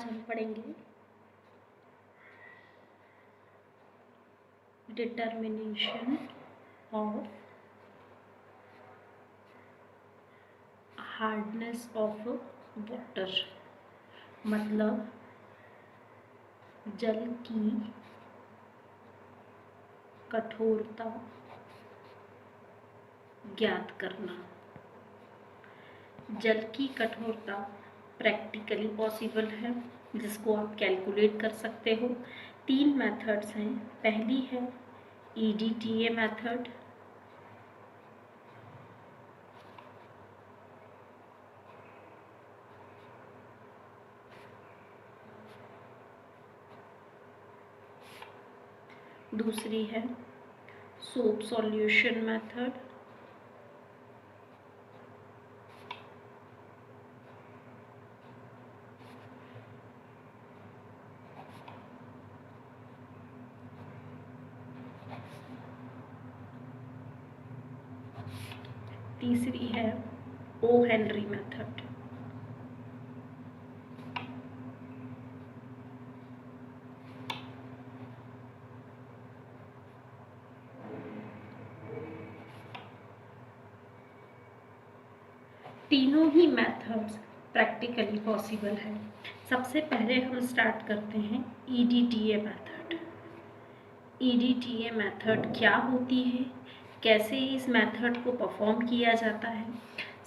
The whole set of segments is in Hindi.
आज हम पढ़ेंगे determination of hardness of water, मतलब जल की कठोरता ज्ञात करना। जल की कठोरता प्रैक्टिकली पॉसिबल है, जिसको आप कैलकुलेट कर सकते हो। 3 मेथड्स हैं। पहली है EDTA मेथड, दूसरी है सोप सॉल्यूशन मेथड, तीसरी है ओ हेनरी मेथड। तीनों ही मेथड्स प्रैक्टिकली पॉसिबल है। सबसे पहले हम स्टार्ट करते हैं EDTA मेथड। EDTA मेथड क्या होती है, कैसे इस मेथड को परफॉर्म किया जाता है,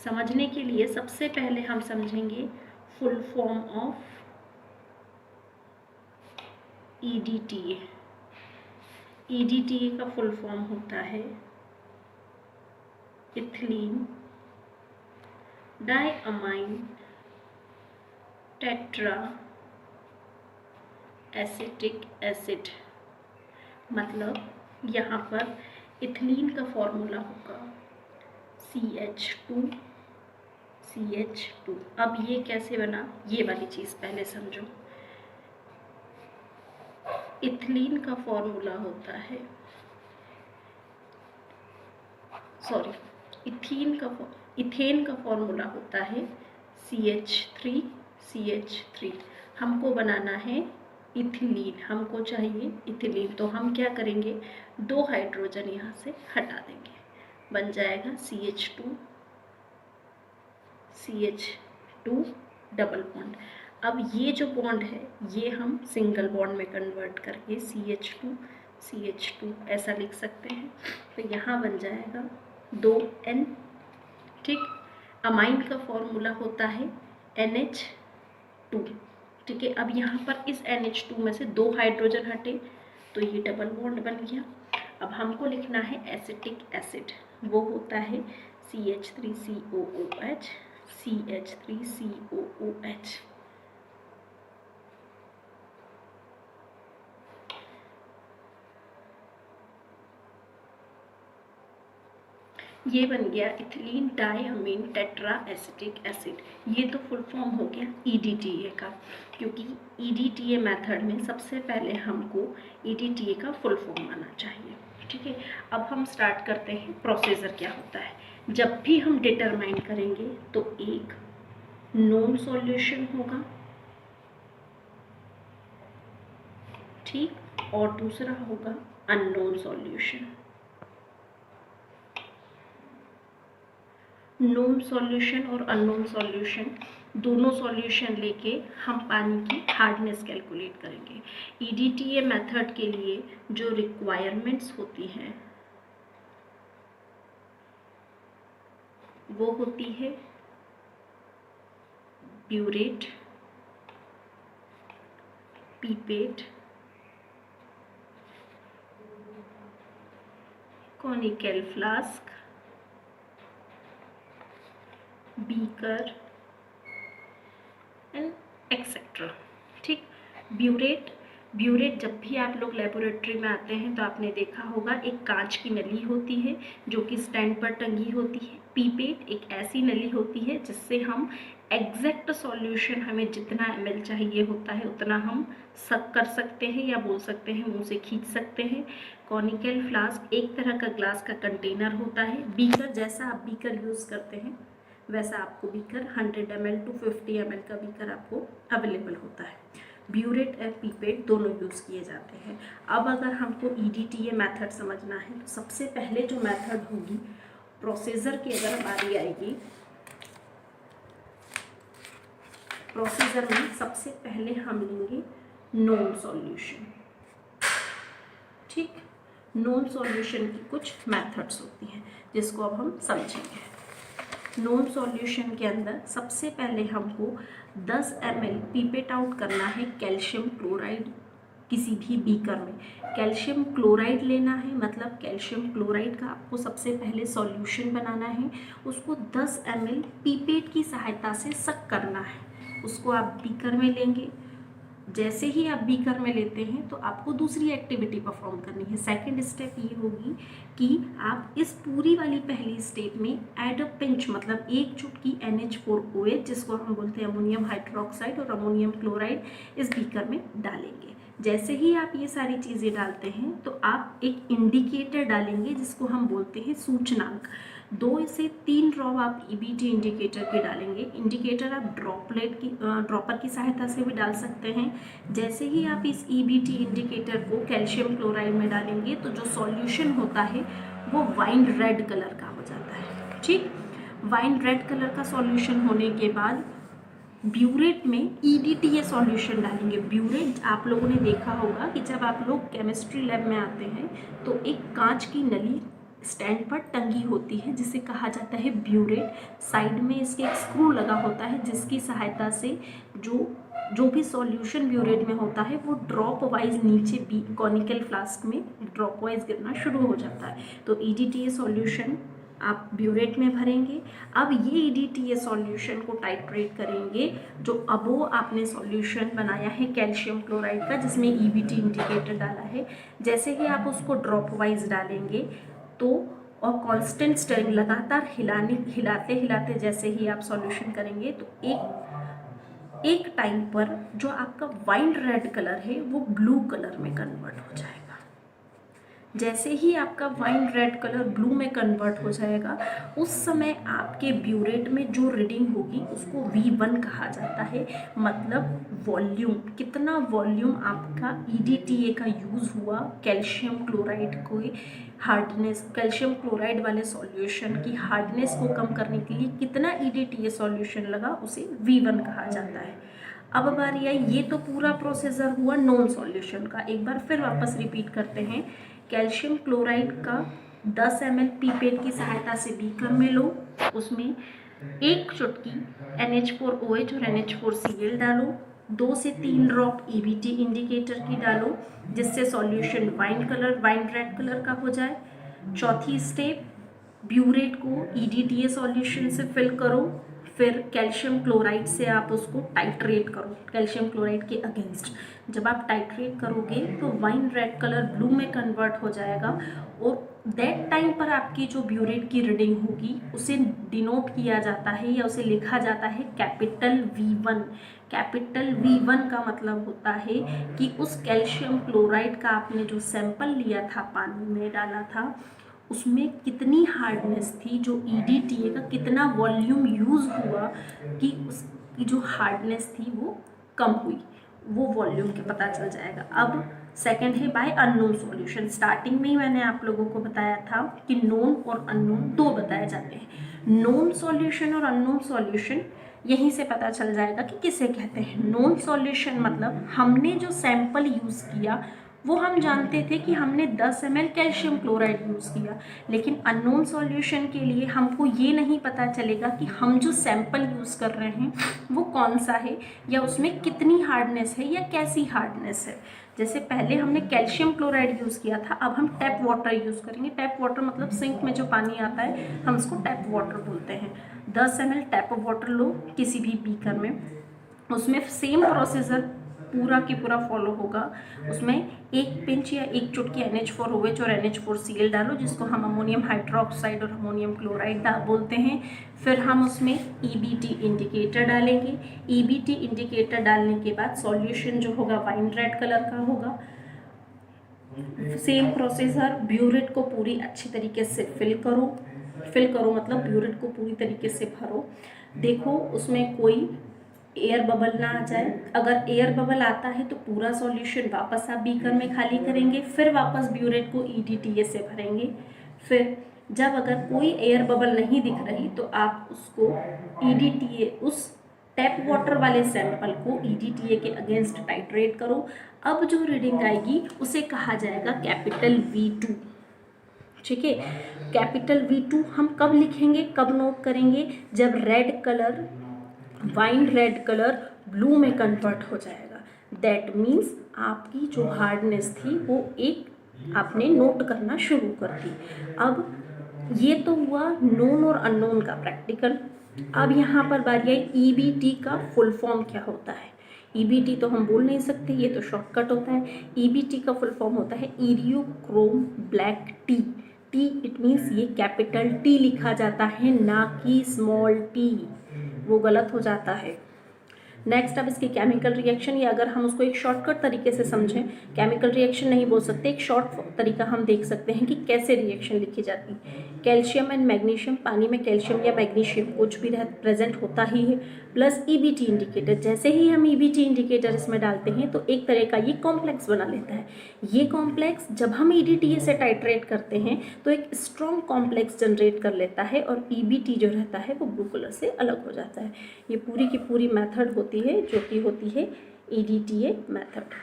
समझने के लिए सबसे पहले हम समझेंगे full form of EDTA। EDTA का फुल फॉर्म होता है ethylene diamine tetra acetic acid. मतलब यहाँ पर इथिलीन का फॉर्मूला होगा CH2। अब ये कैसे बना, ये वाली चीज़ पहले समझो। इथिलीन का फॉर्मूला होता है, इथेन का फॉर्मूला होता है CH3। हमको बनाना है इथिलीन, हमको चाहिए इथिलीन। तो हम क्या करेंगे, 2 हाइड्रोजन यहाँ से हटा देंगे, बन जाएगा CH2 डबल बॉन्ड। अब ये जो बॉन्ड है ये हम सिंगल बॉन्ड में कन्वर्ट करके CH2 ऐसा लिख सकते हैं। तो यहाँ बन जाएगा 2N। ठीक, अमाइन का फॉर्मूला होता है NH2। ठीक है, अब यहाँ पर इस NH2 में से 2 हाइड्रोजन हटे तो ये डबल बॉन्ड बन गया। अब हमको लिखना है एसिटिक एसिड, वो होता है CH3COOH। ये बन गया इथिलीन डाइअमीन टेट्रा एसिटिक एसिड। ये तो फुल फॉर्म हो गया EDTA का, क्योंकि EDTA मेथड में सबसे पहले हमको EDTA का फुल फॉर्म आना चाहिए। ठीक है, अब हम स्टार्ट करते हैं प्रोसीजर क्या होता है। जब भी हम डिटरमाइन करेंगे तो एक नोन सॉल्यूशन होगा, ठीक, और दूसरा होगा अननोन सॉल्यूशन। नोन सॉल्यूशन और अननोन सॉल्यूशन दोनों सॉल्यूशन लेके हम पानी की हार्डनेस कैलकुलेट करेंगे। EDTA मेथड के लिए जो रिक्वायरमेंट्स होती हैं वो होती है burette, pipette, conical flask, beaker and etcetera. ठीक, ब्यूरेट जब भी आप लोग लेबोरेटरी में आते हैं तो आपने देखा होगा एक कांच की नली होती है जो कि स्टैंड पर टंगी होती है। पीपेट एक ऐसी नली होती है जिससे हम एग्जैक्ट सॉल्यूशन, हमें जितना ml चाहिए होता है उतना हम सक कर सकते हैं, या बोल सकते हैं मुंह से खींच सकते हैं। कॉनिकल फ्लास्क एक तरह का ग्लास का कंटेनर होता है। बीकर जैसा आप बीकर यूज़ करते हैं वैसा आपको बीकर 100 ml to 50 ml का बीकर आपको अवेलेबल होता है। ब्यूरेट और पीपेट दोनों यूज़ किए जाते हैं। अब अगर हमको EDTA मेथड समझना है तो सबसे पहले जो मेथड होगी प्रोसीजर की अगर बारी आएगी, प्रोसीजर में सबसे पहले हम लेंगे नोन सॉल्यूशन। ठीक, नोन सॉल्यूशन की कुछ मेथड्स होती हैं जिसको अब हम समझेंगे। नोन सॉल्यूशन के अंदर सबसे पहले हमको 10 ml पीपेट आउट करना है कैल्शियम क्लोराइड किसी भी बीकर में। कैल्शियम क्लोराइड लेना है, मतलब कैल्शियम क्लोराइड का आपको सबसे पहले सॉल्यूशन बनाना है, उसको 10 ml पीपेट की सहायता से सक करना है। उसको आप बीकर में लेंगे। जैसे ही आप बीकर में लेते हैं तो आपको दूसरी एक्टिविटी परफॉर्म करनी है। सेकंड स्टेप ये होगी कि आप इस पूरी वाली पहली स्टेप में ऐड अ पिंच, मतलब एक चुटकी NH4OH जिसको हम बोलते हैं अमोनियम हाइड्रोक्साइड और अमोनियम क्लोराइड, इस बीकर में डालेंगे। जैसे ही आप ये सारी चीज़ें डालते हैं तो आप एक इंडिकेटर डालेंगे जिसको हम बोलते हैं सूचनांक। 2 से 3 ड्रॉप आप EBT इंडिकेटर के डालेंगे। इंडिकेटर आप ड्रॉपर की सहायता से भी डाल सकते हैं। जैसे ही आप इस EBT इंडिकेटर को कैल्शियम क्लोराइड में डालेंगे तो जो सॉल्यूशन होता है वो वाइन रेड कलर का हो जाता है। ठीक, वाइन रेड कलर का सॉल्यूशन होने के बाद ब्यूरेट में EDTA सॉल्यूशन डालेंगे। ब्यूरेट आप लोगों ने देखा होगा कि जब आप लोग केमिस्ट्री लैब में आते हैं तो एक कांच की नली स्टैंड पर टंगी होती है जिसे कहा जाता है ब्यूरेट। साइड में इसके एक स्क्रू लगा होता है जिसकी सहायता से जो भी सॉल्यूशन ब्यूरेट में होता है वो ड्रॉप वाइज नीचे कॉनिकल फ्लास्क में ड्रॉप वाइज गिरना शुरू हो जाता है। तो EDTA सॉल्यूशन आप ब्यूरेट में भरेंगे। अब ये EDTA सॉल्यूशन को टाइट्रेट करेंगे। जो अबो आपने सॉल्यूशन बनाया है कैल्शियम क्लोराइड का जिसमें EBT इंडिकेटर डाला है, जैसे ही आप उसको ड्रॉप वाइज डालेंगे तो और कांस्टेंट स्टरिंग लगातार हिलाते हिलाते जैसे ही आप सॉल्यूशन करेंगे तो एक टाइम पर जो आपका वाइन रेड कलर है वो ब्लू कलर में कन्वर्ट हो जाएगा। जैसे ही आपका वाइन रेड कलर ब्लू में कन्वर्ट हो जाएगा उस समय आपके ब्यूरेट में जो रीडिंग होगी उसको V1 कहा जाता है, मतलब वॉल्यूम, कितना वॉल्यूम आपका EDTA का यूज़ हुआ कैल्शियम क्लोराइड को हार्डनेस, कैल्शियम क्लोराइड वाले सॉल्यूशन की हार्डनेस को कम करने के लिए कितना EDTA सॉल्यूशन लगा उसे V1 कहा जाता है। अब बारी आई, ये तो पूरा प्रोसीजर हुआ नॉन सॉल्यूशन का। एक बार फिर वापस रिपीट करते हैं। कैल्शियम क्लोराइड का 10 ml पीपेट की सहायता से बीकर में लो, उसमें एक चुटकी NH4OH और NH4Cl डालो, 2 से 3 ड्रॉप EBT इंडिकेटर की डालो जिससे सॉल्यूशन वाइन रेड कलर का हो जाए। चौथी स्टेप, ब्यूरेट को EDTA सॉल्यूशन से फिल करो, फिर कैल्शियम क्लोराइड से आप उसको टाइट्रेट करो कैल्शियम क्लोराइड के अगेंस्ट। जब आप टाइट्रेट करोगे तो वाइन रेड कलर ब्लू में कन्वर्ट हो जाएगा और दैट टाइम पर आपकी जो ब्यूरेट की रीडिंग होगी उसे डिनोट किया जाता है या उसे लिखा जाता है कैपिटल V1। कैपिटल V1 का मतलब होता है कि उस कैल्शियम क्लोराइड का आपने जो सैंपल लिया था, पानी में डाला था, उसमें कितनी हार्डनेस थी, जो EDTA का कितना वॉल्यूम यूज़ हुआ कि उसकी जो हार्डनेस थी वो कम हुई, वो वॉल्यूम के पता चल जाएगा। अब सेकंड है बाय अननोन सॉल्यूशन। स्टार्टिंग में ही मैंने आप लोगों को बताया था कि नोन और अननोन दो बताए जाते हैं। नोन सॉल्यूशन और अननोन सॉल्यूशन यहीं से पता चल जाएगा कि किसे कहते हैं। नोन सॉल्यूशन मतलब हमने जो सैंपल यूज़ किया वो हम जानते थे कि हमने 10 ml कैल्शियम क्लोराइड यूज़ किया, लेकिन अननोन सॉल्यूशन के लिए हमको ये नहीं पता चलेगा कि हम जो सैंपल यूज़ कर रहे हैं वो कौन सा है या उसमें कितनी हार्डनेस है या कैसी हार्डनेस है। जैसे पहले हमने कैल्शियम क्लोराइड यूज़ किया था, अब हम टैप वाटर यूज़ करेंगे। टैप वाटर मतलब सिंक में जो पानी आता है हम उसको टैप वाटर बोलते हैं। 10 ml टैप वाटर लो किसी भी बीकर में, उसमें सेम प्रोसीजर पूरा की पूरा फॉलो होगा। उसमें एक पिंच या एक चुटकी NH4OH और NH4Cl डालो जिसको हम अमोनियम हाइड्रोक्साइड और अमोनियम क्लोराइड बोलते हैं। फिर हम उसमें EBT इंडिकेटर डालेंगे। EBT इंडिकेटर डालने के बाद सॉल्यूशन जो होगा वाइन रेड कलर का होगा। सेम प्रोसीजर, ब्यूरेट को पूरी अच्छी तरीके से फिल करो, फिल करो मतलब ब्यूरेट को पूरी तरीके से भरो, देखो उसमें कोई एयर बबल ना आ जाए। अगर एयर बबल आता है तो पूरा सॉल्यूशन वापस आप बीकर में खाली करेंगे, फिर वापस ब्यूरेट को EDTA से भरेंगे। फिर जब अगर कोई एयर बबल नहीं दिख रही तो आप उसको EDTA, उस टैप वाटर वाले सैंपल को EDTA के अगेंस्ट टाइट्रेट करो। अब जो रीडिंग आएगी उसे कहा जाएगा कैपिटल V2। ठीक है, कैपिटल V2 हम कब लिखेंगे, कब नोट करेंगे, जब red colour, wine red colour blue में कन्वर्ट हो जाएगा। दैट मीन्स आपकी जो हार्डनेस थी वो एक आपने नोट करना शुरू कर दी। अब ये तो हुआ नोन और अननोन का प्रैक्टिकल। अब यहाँ पर बारी आई EBT का फुल फॉर्म क्या होता है। EBT तो हम बोल नहीं सकते, ये तो शॉर्टकट होता है। EBT का फुल फॉर्म होता है Eriochrome black T. T it means ये कैपिटल T लिखा जाता है, ना कि स्मॉल t, वो गलत हो जाता है। नेक्स्ट अब इसकी केमिकल रिएक्शन, या अगर हम उसको एक शॉर्टकट तरीके से समझें, केमिकल रिएक्शन नहीं बोल सकते, एक शॉर्ट तरीका हम देख सकते हैं कि कैसे रिएक्शन लिखी जाती। कैल्शियम एंड मैग्नीशियम, पानी में कैल्शियम या मैग्नीशियम कुछ भी प्रेजेंट होता ही है, प्लस EBT इंडिकेटर। जैसे ही हम EBT इंडिकेटर इसमें डालते हैं तो एक तरह का ये कॉम्प्लेक्स बना लेता है। ये कॉम्प्लेक्स जब हम EDTA से टाइट्रेट करते हैं तो एक स्ट्रॉन्ग कॉम्प्लेक्स जनरेट कर लेता है और EBT जो रहता है वो ब्लू कलर से अलग हो जाता है। ये पूरी की पूरी मेथड होती है जो कि होती है EDTA मेथड।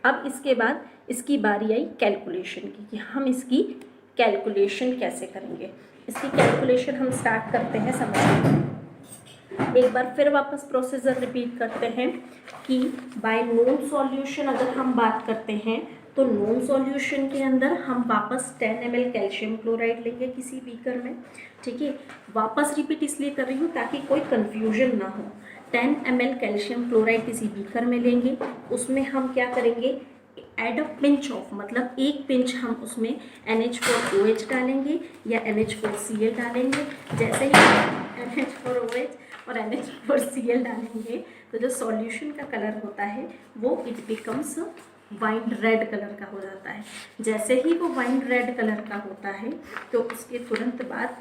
अब इसके बाद इसकी बारी आई कैलकुलेशन की कि हम इसकी कैलकुलेशन कैसे करेंगे। इसकी कैलकुलेशन हम स्टार्ट करते हैं समझने। एक बार फिर वापस प्रोसीजर रिपीट करते हैं कि बाय नॉन सॉल्यूशन अगर हम बात करते हैं तो नॉन सॉल्यूशन के अंदर हम वापस 10 ml कैल्शियम क्लोराइड लेंगे किसी बीकर में। ठीक है, वापस रिपीट इसलिए कर रही हूँ ताकि कोई कन्फ्यूजन ना हो। 10 ml कैल्शियम क्लोराइड किसी बीकर में लेंगे, उसमें हम क्या करेंगे, एड अ पिंच ऑफ, मतलब एक पिंच हम उसमें NH4OH डालेंगे या NH4Cl डालेंगे। जैसे ही NH4OH और NH4Cl डालेंगे तो जो सॉल्यूशन का कलर होता है वो it becomes wine red colour का हो जाता है। जैसे ही वो वाइन रेड कलर का होता है तो उसके तुरंत बाद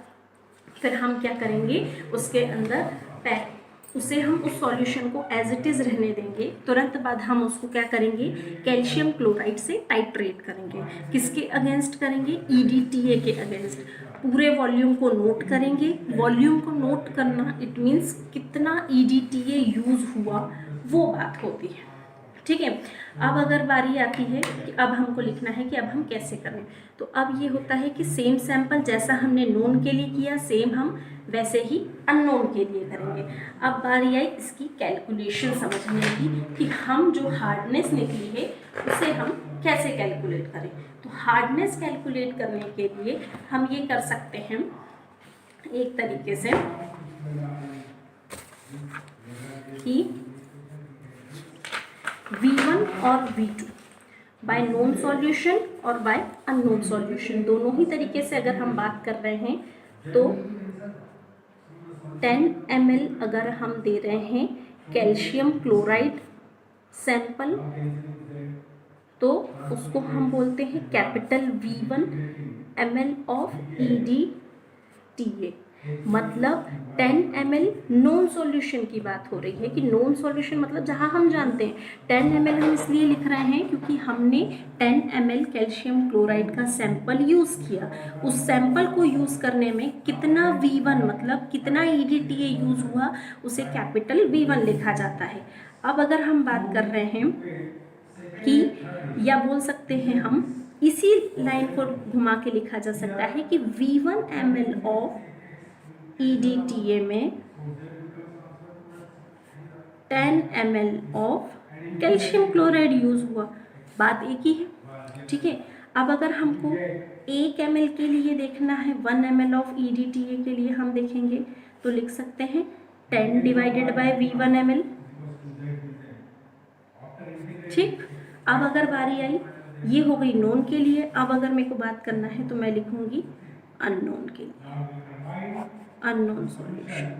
फिर हम क्या करेंगे, उसके अंदर उसे हम उस सॉल्यूशन को एज इट इज़ रहने देंगे। तुरंत बाद हम उसको क्या करेंगे, कैल्शियम क्लोराइड से टाइट्रेट करेंगे। किसके अगेंस्ट करेंगे, EDTA के अगेंस्ट। पूरे वॉल्यूम को नोट करेंगे। वॉल्यूम को नोट करना इट मीन्स कितना EDTA यूज़ हुआ वो बात होती है। ठीक है, अब अगर बारी आती है कि अब हमको लिखना है कि अब हम कैसे करें, तो अब ये होता है कि सेम सैंपल जैसा हमने नोन के लिए किया सेम हम वैसे ही अननोन के लिए करेंगे। अब बारी आई इसकी कैलकुलेशन समझने की कि हम जो हार्डनेस निकली है उसे हम कैसे कैलकुलेट करें। तो हार्डनेस कैलकुलेट करने के लिए हम ये कर सकते हैं एक तरीके से कि V1 और V2 बाय नोन सॉल्यूशन और बाय अननोन सॉल्यूशन, दोनों ही तरीके से अगर हम बात कर रहे हैं तो 10 ml अगर हम दे रहे हैं कैल्शियम क्लोराइड सैंपल तो उसको हम बोलते हैं capital V1 ml of EDTA। मतलब 10 ml नॉन सॉल्यूशन की बात हो रही है कि नॉन सॉल्यूशन मतलब जहाँ हम जानते हैं 10 ml हम इसलिए लिख रहे हैं क्योंकि हमने 10 ml कैल्शियम क्लोराइड का सैंपल यूज़ किया। उस सैंपल को यूज़ करने में कितना V1 मतलब कितना EDTA यूज़ हुआ उसे कैपिटल V1 लिखा जाता है। अब अगर हम बात कर रहे हैं कि या बोल सकते हैं हम इसी लाइन को घुमा के लिखा जा सकता है कि V1 ml ऑफ EDTA में 10 ml of calcium chloride use हुआ, बात एक ही है। ठीक है, अब अगर हमको 1 ml के लिए देखना है 1 ml ऑफ EDTA के लिए हम देखेंगे तो लिख सकते हैं 10 डिवाइडेड बाय V1 ml। ठीक, अब अगर बारी आई, ये हो गई नोन के लिए। अब अगर मेरे को बात करना है तो मैं लिखूंगी अननोन के लिए, अननोन सॉल्यूशन।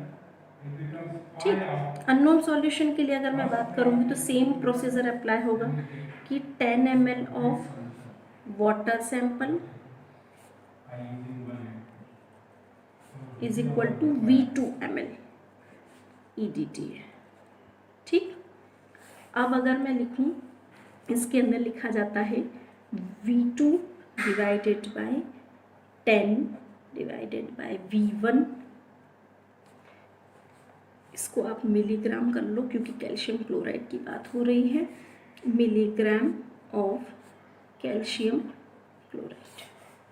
ठीक, अननोन सॉल्यूशन के लिए अगर मैं बात करूंगी तो सेम प्रोसीजर अप्लाई होगा कि 10 ml of water sample is equal to V2 ml EDT है। ठीक, अब अगर मैं लिखूं, इसके अंदर लिखा जाता है V2 divided by 10 divided by V1, इसको आप मिलीग्राम कर लो क्योंकि कैल्शियम क्लोराइड की बात हो रही है, मिलीग्राम ऑफ कैल्शियम क्लोराइड।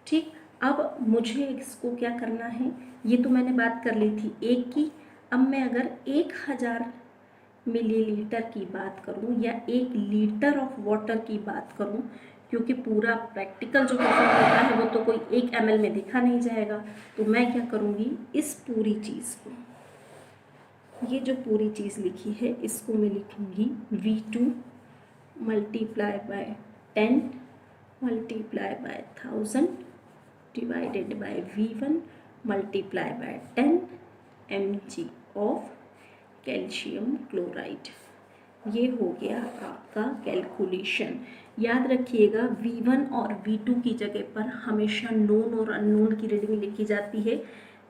ठीक, अब मुझे इसको क्या करना है, ये तो मैंने बात कर ली थी एक की। अब मैं अगर 1000 मिलीलीटर की बात करूं या 1 लीटर ऑफ वाटर की बात करूं, क्योंकि पूरा प्रैक्टिकल जो परफॉर्म होता है वो तो कोई 1 ml में देखा नहीं जाएगा, तो मैं क्या करूंगी, इस पूरी चीज़ को, ये जो पूरी चीज़ लिखी है इसको मैं लिखूंगी V2 multiply by 10 multiply by 1000 divided by V1 multiply by 10 mg of calcium chloride. ये हो गया आपका कैलकुलेशन। याद रखिएगा V1 और V2 की जगह पर हमेशा नोन और अननोन की रीडिंग लिखी जाती है।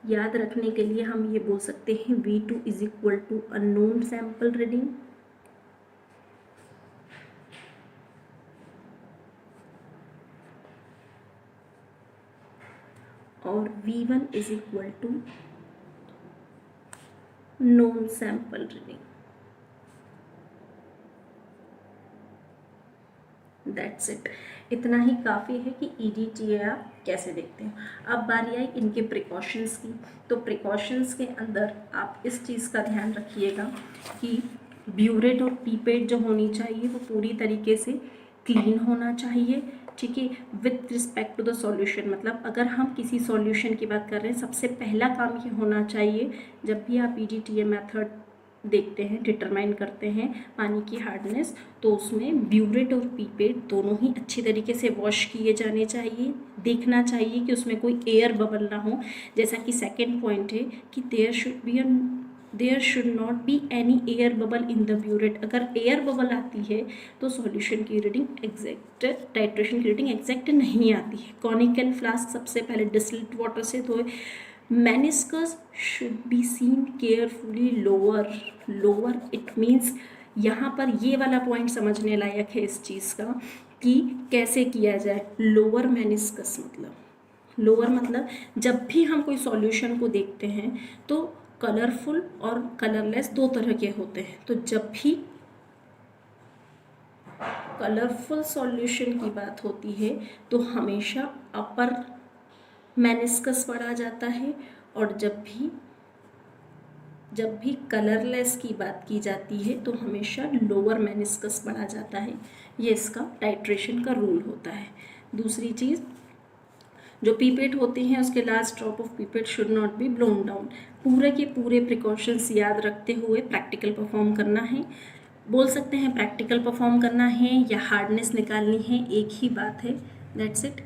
याद रखने के लिए हम ये बोल सकते हैं V2 is equal to unknown sample reading और V1 is equal to known sample reading. That's it, इतना ही काफ़ी है कि EDTA आप कैसे देखते हैं। अब बारी आई इनके प्रिकॉशंस की, तो प्रिकॉशंस के अंदर आप इस चीज़ का ध्यान रखिएगा कि ब्यूरेट और पीपेट जो होनी चाहिए वो पूरी तरीके से क्लीन होना चाहिए। ठीक है, with respect to the solution, मतलब अगर हम किसी सॉल्यूशन की बात कर रहे हैं, सबसे पहला काम ये होना चाहिए जब भी आप EDTA मेथड देखते हैं, डिटरमाइन करते हैं पानी की हार्डनेस, तो उसमें ब्यूरेट और पीपेट दोनों ही अच्छी तरीके से वॉश किए जाने चाहिए। देखना चाहिए कि उसमें कोई एयर बबल ना हो, जैसा कि सेकेंड पॉइंट है कि there should not be any air bubble in the burette. अगर एयर बबल आती है तो सॉल्यूशन की रीडिंग एग्जैक्ट, टाइट्रेशन की रीडिंग एग्जैक्ट नहीं आती है। कॉनिकल फ्लास्क सबसे पहले डिस्टिल्ड वाटर से धोए। Meniscus should be seen carefully lower, it means यहाँ पर ये वाला पॉइंट समझने लायक है इस चीज़ का कि कैसे किया जाए। लोअर मेनिस्कस मतलब जब भी हम कोई सॉल्यूशन को देखते हैं तो कलरफुल और कलरलेस दो तरह के होते हैं। तो जब भी कलरफुल सॉल्यूशन की बात होती है तो हमेशा अपर मेनिस्कस पढ़ा जाता है, और जब भी कलरलेस की बात की जाती है तो हमेशा लोअर मेनिस्कस पढ़ा जाता है। ये इसका टाइट्रेशन का रूल होता है। दूसरी चीज़, जो पीपेट होते हैं उसके last drop of pipette should not B blown down. पूरे के पूरे प्रिकॉशंस याद रखते हुए प्रैक्टिकल परफॉर्म करना है। बोल सकते हैं प्रैक्टिकल परफॉर्म करना है या हार्डनेस निकालनी है, एक ही बात है। That's it.